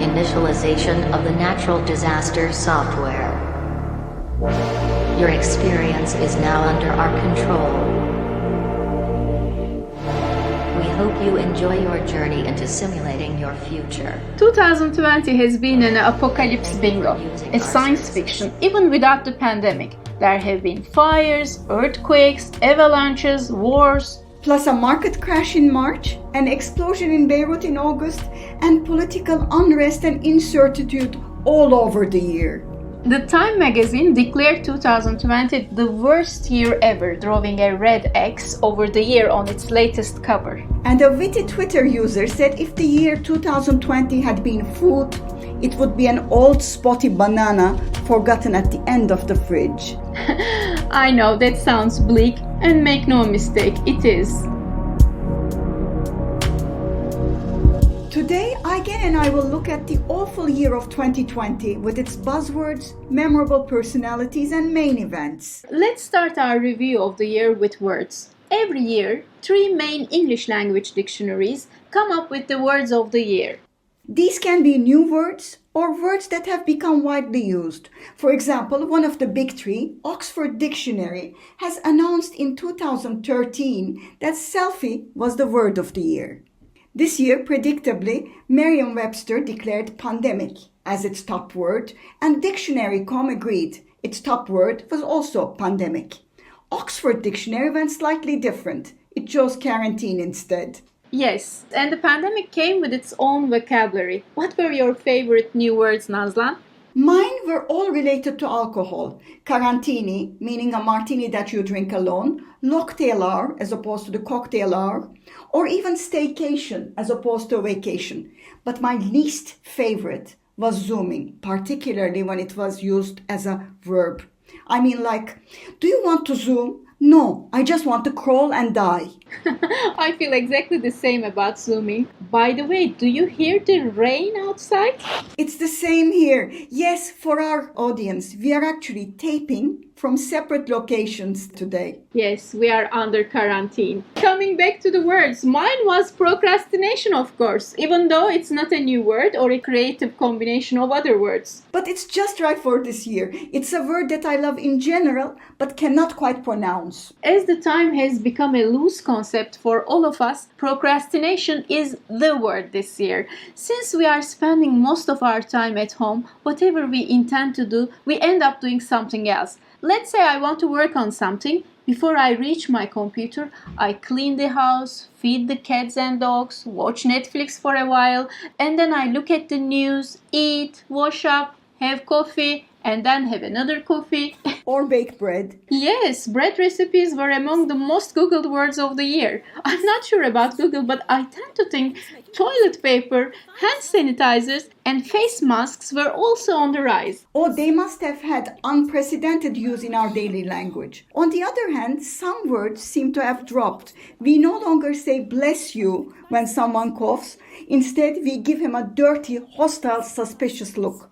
Initialization of the natural disaster software. Your experience is now under our control. We hope you enjoy your journey into simulating your future. 2020 has been an apocalypse bingo, a science fiction, even without the pandemic. There have been fires, earthquakes, avalanches, wars, plus a market crash in March, an explosion in Beirut in August, and political unrest and incertitude all over the year. The Time magazine declared 2020 the worst year ever, drawing a red X over the year on its latest cover. And a witty Twitter user said if the year 2020 had been food, it would be an old spotty banana forgotten at the end of the fridge. I know that sounds bleak, and make no mistake, it is. Today, Aygen and I will look at the awful year of 2020 with its buzzwords, memorable personalities, and main events. Let's start our review of the year with words. Every year, 3 main English language dictionaries come up with the words of the year. These can be new words or words that have become widely used. For example, one of the big 3, Oxford Dictionary, has announced in 2013 that selfie was the word of the year. This year, predictably, Merriam-Webster declared pandemic as its top word, and Dictionary.com agreed its top word was also pandemic. Oxford Dictionary went slightly different. It chose quarantine instead. Yes, and the pandemic came with its own vocabulary. What were your favorite new words, Nazlan? Mine were all related to alcohol. Carantini, meaning a martini that you drink alone, locktail hour as opposed to the cocktail hour, or even staycation as opposed to a vacation. But my least favorite was zooming, particularly when it was used as a verb. I mean, like, do you want to zoom? No, I just want to crawl and die. I feel exactly the same about zooming. By the way, do you hear the rain outside? It's the same here. Yes, for our audience, we are actually taping from separate locations today. Yes, we are under quarantine. Coming back to the words, mine was procrastination, of course, even though it's not a new word or a creative combination of other words. But it's just right for this year. It's a word that I love in general, but cannot quite pronounce. As the time has become a loose concept for all of us, procrastination is the word this year. Since we are spending most of our time at home, whatever we intend to do, we end up doing something else. Let's say I want to work on something. Before I reach my computer, I clean the house, feed the cats and dogs, watch Netflix for a while, and then I look at the news, eat, wash up, have coffee, and then have another coffee. Or bake bread. Yes, bread recipes were among the most Googled words of the year. I'm not sure about Google, but I tend to think toilet paper, hand sanitizers, and face masks were also on the rise. Oh, they must have had unprecedented use in our daily language. On the other hand, some words seem to have dropped. We no longer say bless you when someone coughs. Instead, we give him a dirty, hostile, suspicious look.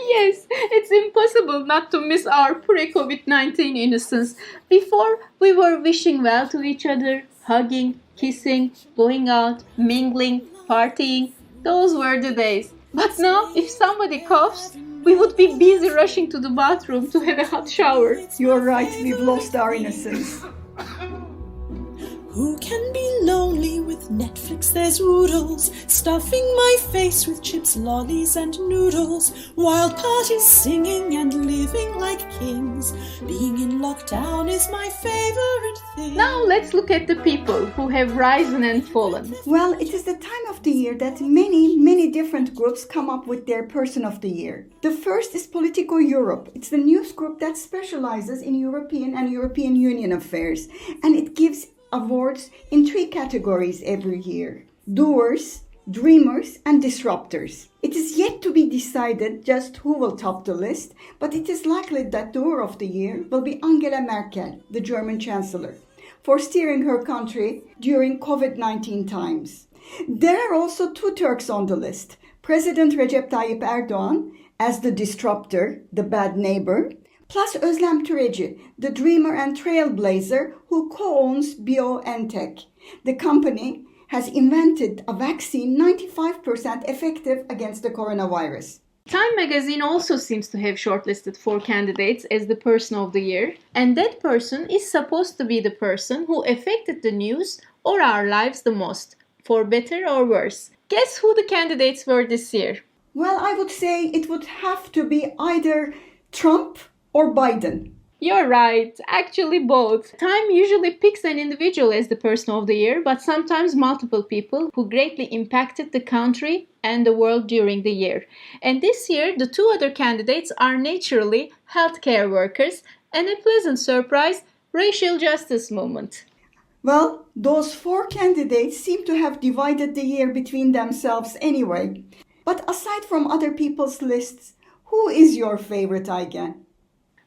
Yes, it's impossible not to miss our pre-COVID-19 innocence. Before, we were wishing well to each other, hugging, kissing, going out, mingling, partying. Those were the days. But now, if somebody coughs, we would be busy rushing to the bathroom to have a hot shower. You're right, we've lost our innocence. Who can be lonely with Netflix? There's oodles, stuffing my face with chips, lollies and noodles. Wild parties singing and living like kings. Being in lockdown is my favorite thing. Now let's look at the people who have risen and fallen. Well, it is the time of the year that many different groups come up with their person of the year. The first is Politico Europe. It's the news group that specializes in European and European Union affairs, and it gives awards in 3 categories every year: doers, dreamers, and disruptors. It is yet to be decided just who will top the list, but it is likely that doer of the year will be Angela Merkel, the German Chancellor, for steering her country during COVID-19 times. There are also 2 Turks on the list: President Recep Tayyip Erdogan as the disruptor, the bad neighbor, plus Özlem Türeci, the dreamer and trailblazer who co-owns BioNTech, the company has invented a vaccine 95% effective against the coronavirus. Time magazine also seems to have shortlisted 4 candidates as the person of the year, and that person is supposed to be the person who affected the news or our lives the most, for better or worse. Guess who the candidates were this year? Well, I would say it would have to be either Trump or Biden. You're right, actually both. Time usually picks an individual as the person of the year, but sometimes multiple people who greatly impacted the country and the world during the year. And this year, the 2 other candidates are naturally healthcare workers and a pleasant surprise, racial justice movement. Well, those 4 candidates seem to have divided the year between themselves anyway. But aside from other people's lists, who is your favorite, Aygen?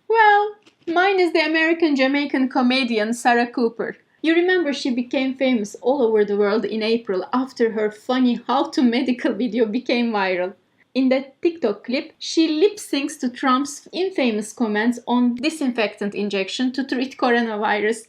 Well, mine is the American-Jamaican comedian Sarah Cooper. You remember she became famous all over the world in April after her funny How to Medical video became viral. In that TikTok clip, she lip-syncs to Trump's infamous comments on disinfectant injection to treat coronavirus.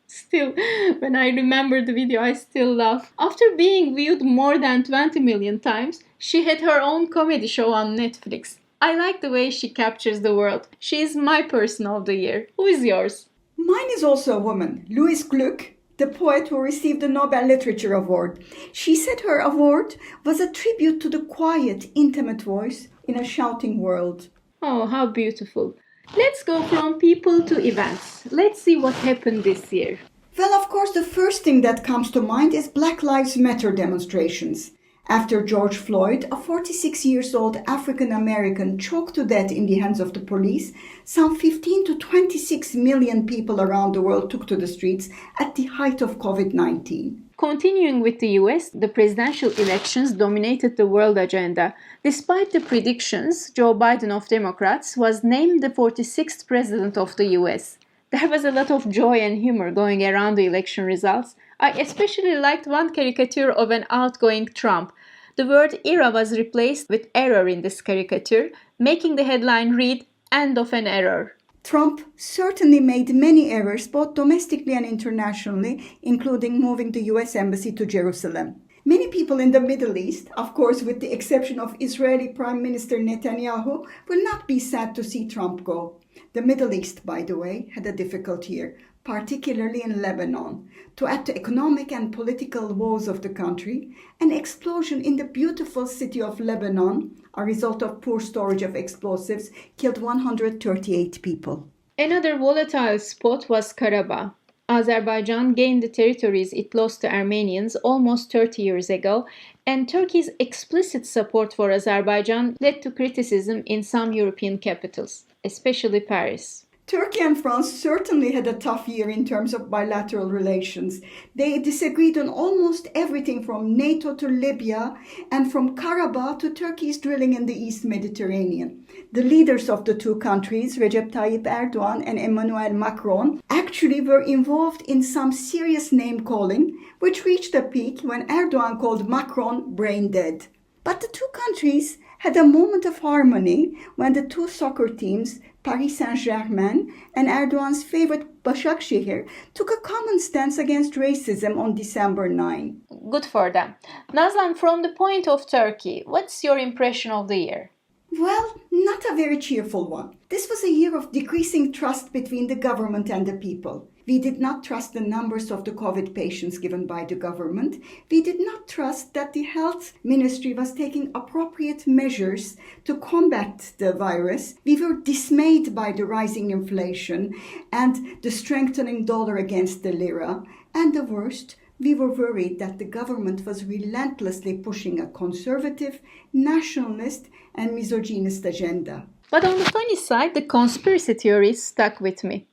Still, when I remember the video, I still laugh. After being viewed more than 20 million times, she had her own comedy show on Netflix. I like the way she captures the world. She is my person of the year. Who is yours? Mine is also a woman, Louise Gluck, the poet who received the Nobel Literature Award. She said her award was a tribute to the quiet, intimate voice in a shouting world. Oh, how beautiful. Let's go from people to events. Let's see what happened this year. Well, of course, the first thing that comes to mind is Black Lives Matter demonstrations. After George Floyd, a 46-year-old African-American, choked to death in the hands of the police, some 15 to 26 million people around the world took to the streets at the height of COVID-19. Continuing with the US, the presidential elections dominated the world agenda. Despite the predictions, Joe Biden of Democrats was named the 46th president of the US. There was a lot of joy and humor going around the election results. I especially liked one caricature of an outgoing Trump. The word era was replaced with error in this caricature, making the headline read, "End of an error." Trump certainly made many errors, both domestically and internationally, including moving the US Embassy to Jerusalem. Many people in the Middle East, of course with the exception of Israeli Prime Minister Netanyahu, will not be sad to see Trump go. The Middle East, by the way, had a difficult year, particularly in Lebanon. To add to economic and political woes of the country, an explosion in the beautiful city of Lebanon, a result of poor storage of explosives, killed 138 people. Another volatile spot was Karabakh. Azerbaijan gained the territories it lost to Armenians almost 30 years ago, and Turkey's explicit support for Azerbaijan led to criticism in some European capitals, especially Paris. Turkey and France certainly had a tough year in terms of bilateral relations. They disagreed on almost everything from NATO to Libya and from Karabakh to Turkey's drilling in the East Mediterranean. The leaders of the 2 countries, Recep Tayyip Erdogan and Emmanuel Macron, actually were involved in some serious name-calling, which reached a peak when Erdogan called Macron brain dead. But the 2 countries had a moment of harmony when the 2 soccer teams, Paris Saint-Germain and Erdogan's favorite Başakşehir, took a common stance against racism on December 9. Good for them. Nazlan, from the point of Turkey, what's your impression of the year? Well, not a very cheerful one. This was a year of decreasing trust between the government and the people. We did not trust the numbers of the COVID patients given by the government. We did not trust that the health ministry was taking appropriate measures to combat the virus. We were dismayed by the rising inflation and the strengthening dollar against the lira. And the worst, we were worried that the government was relentlessly pushing a conservative, nationalist, and misogynist agenda. But on the funny side, the conspiracy theories stuck with me.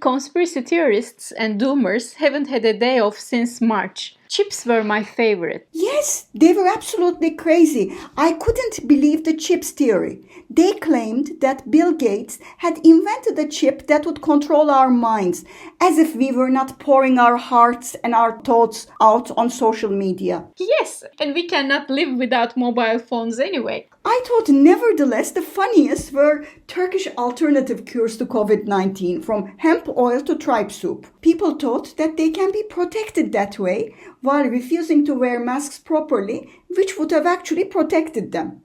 Conspiracy theorists and doomers haven't had a day off since March. Chips were my favorite. Yes, they were absolutely crazy. I couldn't believe the chips theory. They claimed that Bill Gates had invented a chip that would control our minds, as if we were not pouring our hearts and our thoughts out on social media. Yes, and we cannot live without mobile phones anyway. I thought nevertheless the funniest were Turkish alternative cures to COVID-19, from hemp oil to tripe soup. People thought that they can be protected that way while refusing to wear masks properly, which would have actually protected them.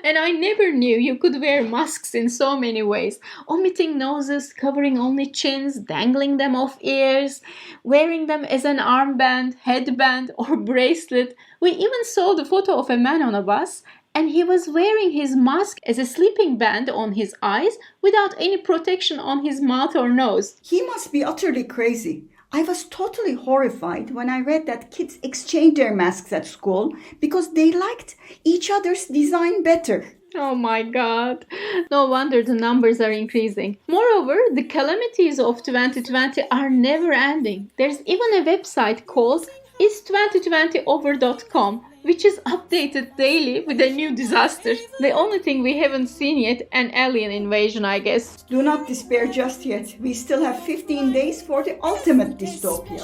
And I never knew you could wear masks in so many ways. Omitting noses, covering only chins, dangling them off ears, wearing them as an armband, headband, or bracelet. We even saw the photo of a man on a bus, and he was wearing his mask as a sleeping band on his eyes without any protection on his mouth or nose. He must be utterly crazy. I was totally horrified when I read that kids exchanged their masks at school because they liked each other's design better. Oh my God. No wonder the numbers are increasing. Moreover, the calamities of 2020 are never ending. There's even a website called is2020over.com, which is updated daily with a new disaster. The only thing we haven't seen yet, an alien invasion, I guess. Do not despair just yet. We still have 15 days for the ultimate dystopia.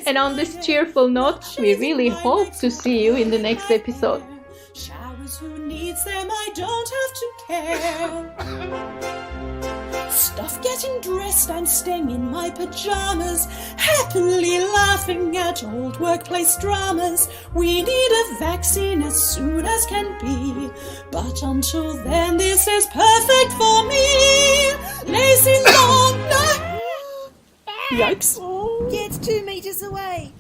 And on this cheerful note, we really hope to see you in the next episode. Showers, who needs them? I don't have to care. Stuff getting dressed and staying in my pajamas, happily laughing at old workplace dramas. We need a vaccine as soon as can be, but until then this is perfect for me. Lazy long night. Yikes. Get 2 meters away.